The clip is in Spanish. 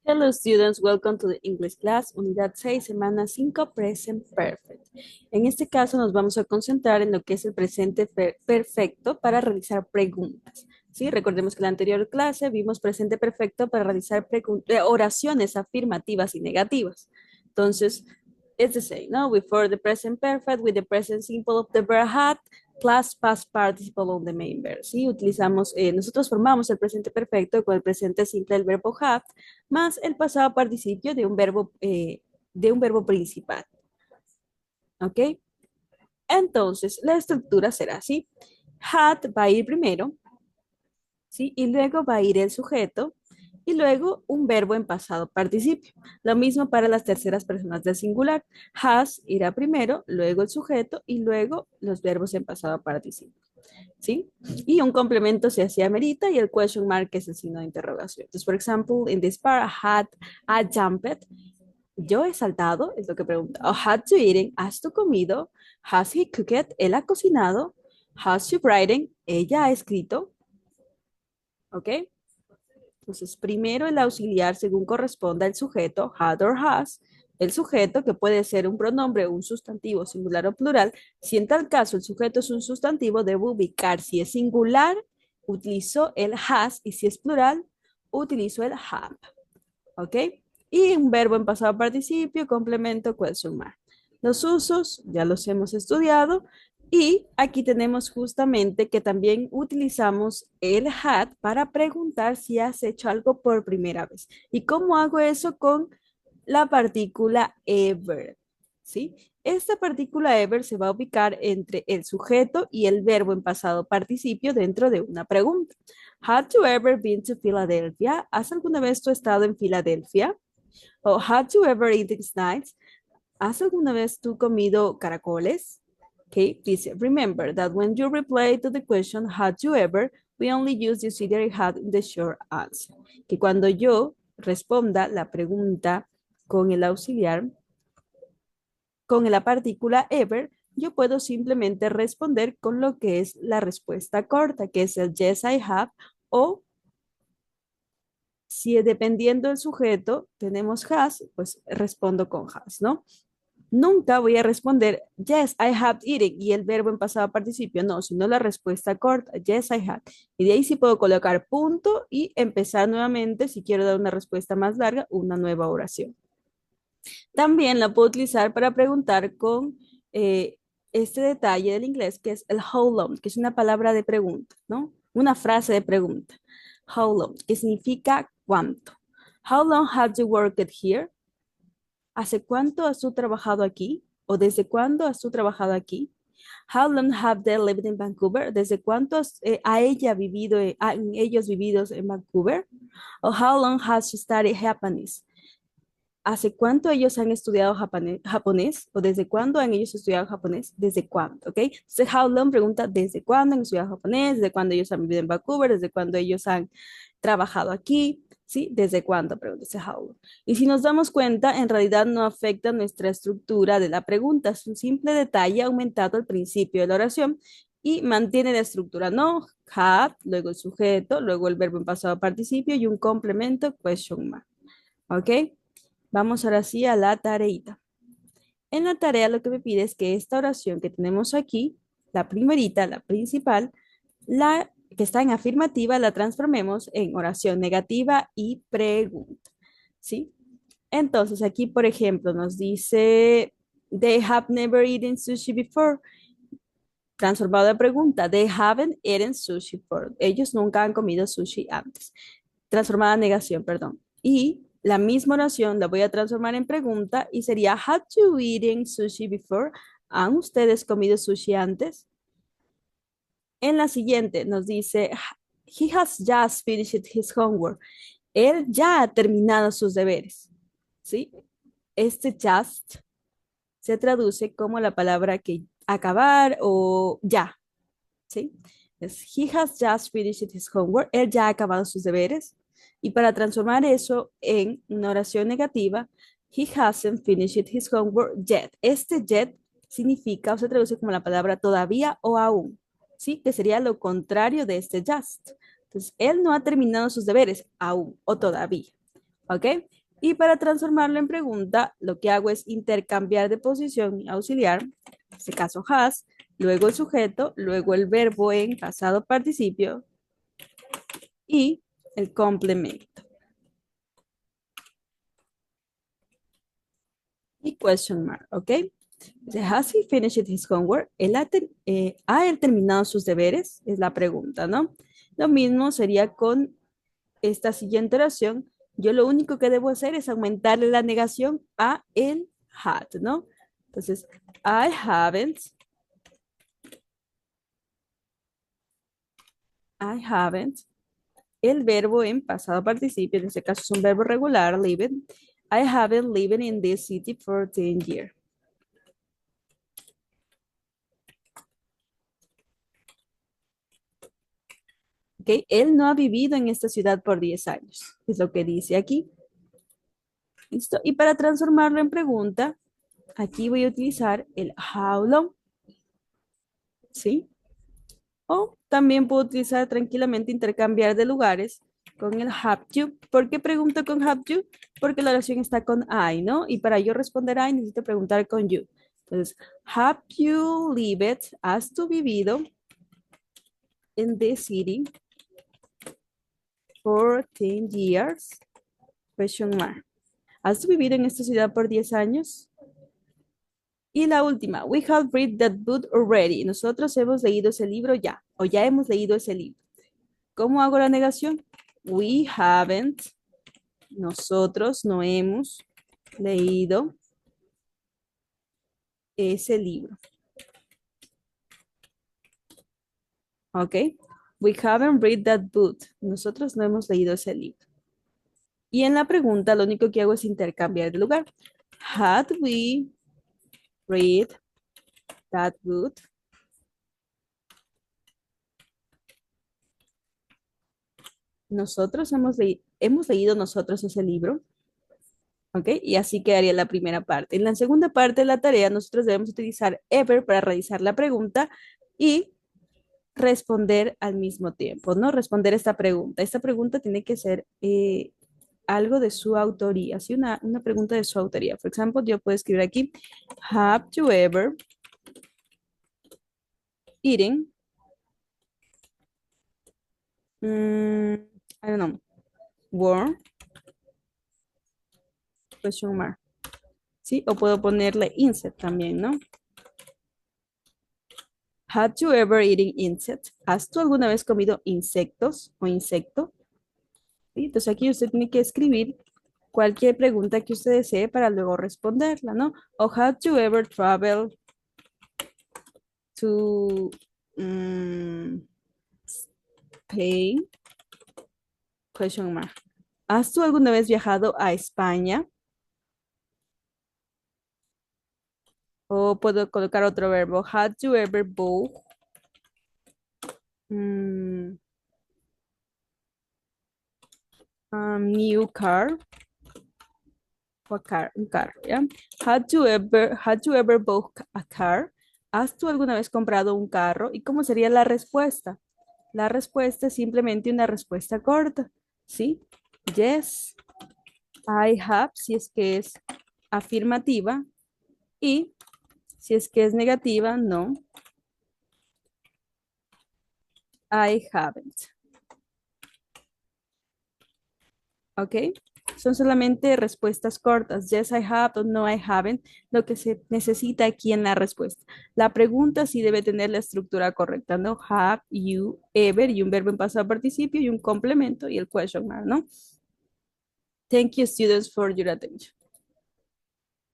Hello students, welcome to the English class, unidad 6, semana 5, present perfect. En este caso nos vamos a concentrar en lo que es el presente perfecto para realizar preguntas. ¿Sí? Recordemos que en la anterior clase vimos presente perfecto para realizar oraciones afirmativas y negativas. Entonces, it's the same, ¿no? Before the present perfect with the present simple of the verb had plus past participle of the main verb. ¿Sí? Utilizamos, nosotros formamos el presente perfecto con el presente simple del verbo have más el pasado participio de un verbo principal. ¿Ok? Entonces, la estructura será así. Had va a ir primero, ¿sí? Y luego va a ir el sujeto y luego un verbo en pasado participio. Lo mismo para las terceras personas del singular. Has irá primero, luego el sujeto y luego los verbos en pasado participio. ¿Sí? Y un complemento se hacía amerita y el question mark es el signo de interrogación. Entonces, por ejemplo, in this part, I jumped. Yo he saltado, es lo que pregunta. Oh, had you eaten? ¿Has tú comido? Has he cooked? ¿Él ha cocinado? Has she written? ¿Ella ha escrito? ¿Ok? Entonces, primero el auxiliar según corresponda al sujeto, had or has, el sujeto que puede ser un pronombre o un sustantivo singular o plural. Si en tal caso el sujeto es un sustantivo, debo ubicar si es singular, utilizo el has y si es plural, utilizo el have. ¿Ok? Y un verbo en pasado participio, complemento, question mark. Los usos ya los hemos estudiado y aquí tenemos justamente que también utilizamos el had para preguntar si has hecho algo por primera vez. ¿Y cómo hago eso con la partícula ever? ¿Sí? Esta partícula ever se va a ubicar entre el sujeto y el verbo en pasado participio dentro de una pregunta. Had you ever been to Philadelphia? ¿Has alguna vez tú estado en Filadelfia? O had you ever eaten snacks? ¿Has alguna vez tú comido caracoles? Okay, please remember that when you reply to the question, had you ever, we only use the auxiliary had in the short answer. Que cuando yo responda la pregunta con el auxiliar, con la partícula ever, yo puedo simplemente responder con lo que es la respuesta corta, que es el yes, I have, o si dependiendo del sujeto tenemos has, pues respondo con has, ¿no? Nunca voy a responder yes, I have eaten y el verbo en pasado participio, no, sino la respuesta corta, yes, I have. Y de ahí sí puedo colocar punto y empezar nuevamente, si quiero dar una respuesta más larga, una nueva oración. También la puedo utilizar para preguntar con este detalle del inglés que es el how long, que es una palabra de pregunta, ¿no? Una frase de pregunta. How long, que significa cuánto. How long have you worked here? ¿Hace cuánto has tú trabajado aquí? ¿O desde cuándo has tú trabajado aquí? How long have they lived in Vancouver? ¿Desde cuánto ha ella vivido, han ellos vivido en Vancouver? ¿O how long has she studied Japanese? ¿Hace cuánto ellos han estudiado japonés? ¿O desde cuándo han ellos estudiado japonés? ¿Desde cuándo? ¿Ok? Entonces, how long pregunta desde cuándo han estudiado japonés, desde cuándo ellos han vivido en Vancouver, desde cuándo ellos han trabajado aquí, ¿sí? ¿Desde cuándo? Pregunta ese how long. Y si nos damos cuenta, en realidad no afecta nuestra estructura de la pregunta, es un simple detalle aumentado al principio de la oración y mantiene la estructura, ¿no? Have, luego el sujeto, luego el verbo en pasado participio y un complemento, question mark. ¿Ok? Vamos ahora sí a la tareita. En la tarea lo que me pide es que esta oración que tenemos aquí, la primerita, la principal, la que está en afirmativa, la transformemos en oración negativa y pregunta. ¿Sí? Entonces aquí, por ejemplo, nos dice, they have never eaten sushi before. Transformado de pregunta, they haven't eaten sushi before. Ellos nunca han comido sushi antes. Transformada a negación, perdón. Y la misma oración la voy a transformar en pregunta y sería, have you eaten sushi before? ¿Han ustedes comido sushi antes? En la siguiente nos dice, he has just finished his homework. Él ya ha terminado sus deberes. ¿Sí? Este just se traduce como la palabra que acabar o ya. ¿Sí? He has just finished his homework. Él ya ha acabado sus deberes. Y para transformar eso en una oración negativa, he hasn't finished his homework yet. Este yet significa o se traduce como la palabra todavía o aún, ¿sí? Que sería lo contrario de este just. Entonces, él no ha terminado sus deberes aún o todavía, ¿ok? Y para transformarlo en pregunta, lo que hago es intercambiar de posición auxiliar, en este caso has, luego el sujeto, luego el verbo en pasado participio y el complemento. Y question mark, ¿ok? Dice, ¿has he finished his homework? ¿Ha él terminado sus deberes? Es la pregunta, ¿no? Lo mismo sería con esta siguiente oración. Yo lo único que debo hacer es aumentarle la negación a el had, ¿no? Entonces, I haven't. El verbo en pasado participio, en este caso es un verbo regular, living. I haven't lived in this city for 10 years. ¿Ok? Él no ha vivido en esta ciudad por 10 años, es lo que dice aquí. ¿Listo? Y para transformarlo en pregunta, aquí voy a utilizar el how long, ¿sí? O también puedo utilizar tranquilamente intercambiar de lugares con el have you. ¿Por qué pregunto con have you? Porque la oración está con I, ¿no? Y para yo responder I necesito preguntar con you. Entonces, have you lived, has tú vivido in this city for 10 years? Question mark. ¿Has tú vivido en esta ciudad por 10 años? Y la última, we have read that book already. Nosotros hemos leído ese libro ya, o ya hemos leído ese libro. ¿Cómo hago la negación? We haven't, nosotros no hemos leído ese libro. ¿Ok? We haven't read that book. Nosotros no hemos leído ese libro. Y en la pregunta lo único que hago es intercambiar de lugar. Had we read that book? Nosotros hemos leído nosotros ese libro. ¿Ok? Y así quedaría la primera parte. En la segunda parte de la tarea, nosotros debemos utilizar ever para realizar la pregunta y responder al mismo tiempo, ¿no? Responder esta pregunta. Esta pregunta tiene que ser algo de su autoría, ¿sí? Una pregunta de su autoría. Por ejemplo, yo puedo escribir aquí, have you ever eaten, I don't know, worm, question mark, ¿sí? O puedo ponerle insect también, ¿no? Had you ever eaten insect? ¿Has tú alguna vez comido insectos o insecto? ¿Sí? Entonces aquí usted tiene que escribir cualquier pregunta que usted desee para luego responderla, ¿no? O have you ever traveled to Spain? Question mark. ¿Has tú alguna vez viajado a España? O puedo colocar otro verbo. Had you ever bought mm, a new car? O un carro, ¿ya? Had you ever bought a car? ¿Has tú alguna vez comprado un carro? ¿Y cómo sería la respuesta? La respuesta es simplemente una respuesta corta, ¿sí? Yes, I have, si es que es afirmativa, y si es que es negativa, no, I haven't. ¿Ok? Son solamente respuestas cortas. Yes, I have o no, I haven't. Lo que se necesita aquí en la respuesta. La pregunta sí debe tener la estructura correcta, ¿no? Have you ever y un verbo en pasado participio y un complemento y el question mark, ¿no? Thank you, students, for your attention.